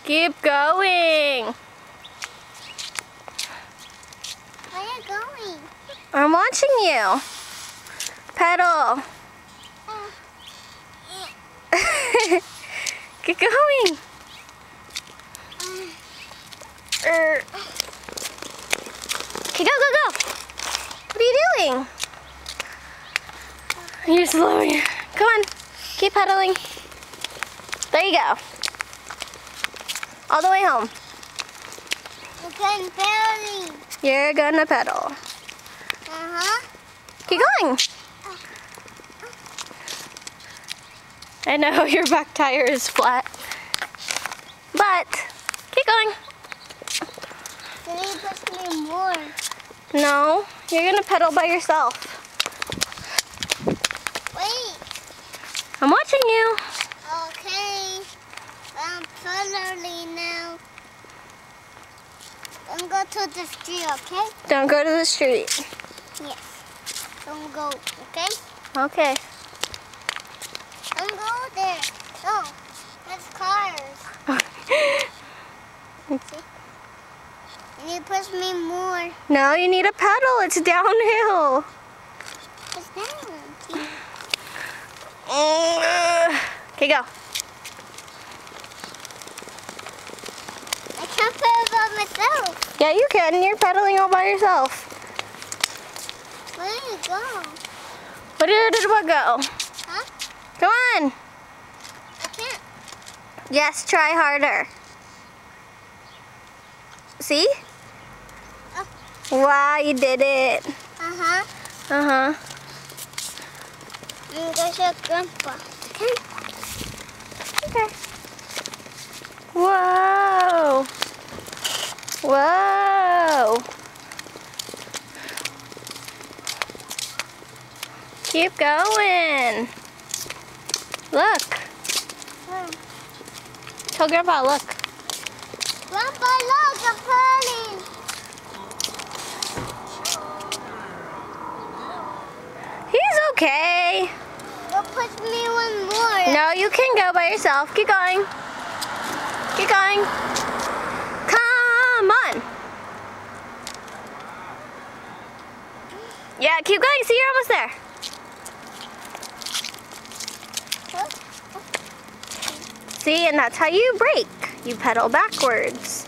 Keep going. Where are you going? I'm watching you. Pedal. Keep going. Okay, go, go, go. What are you doing? You're slowing. Come on. Keep pedaling. There you go. All the way home. I'm pedaling. You're gonna pedal. Keep going. I know your back tire is flat, but keep going. Can you push me more? No, you're gonna pedal by yourself. Wait. I'm watching you. Okay. I'm pedaling now. Don't go to the street, okay? Don't go to the street. Yes. Don't go, okay? Okay. Don't go there. No, that's cars. See? You need to push me more. No, you need a pedal. It's downhill. It's down. Okay, go. I can't pedal by myself. Yeah, you can. You're pedaling all by yourself. Where do you go? Where did what go? Huh? Come on. I can't. Yes, try harder. See? Oh. Wow, you did it. Uh-huh. Uh-huh. I'm going to show Grandpa. Okay? Okay. Whoa. Whoa. Keep going. Look. Tell Grandpa, look. Grandpa, look, I'm pedaling. He's okay. Go push me one more. No, you can go by yourself. Keep going. Keep going. Come on. Yeah, keep going. See, you're almost there. See, and that's how you brake. You pedal backwards.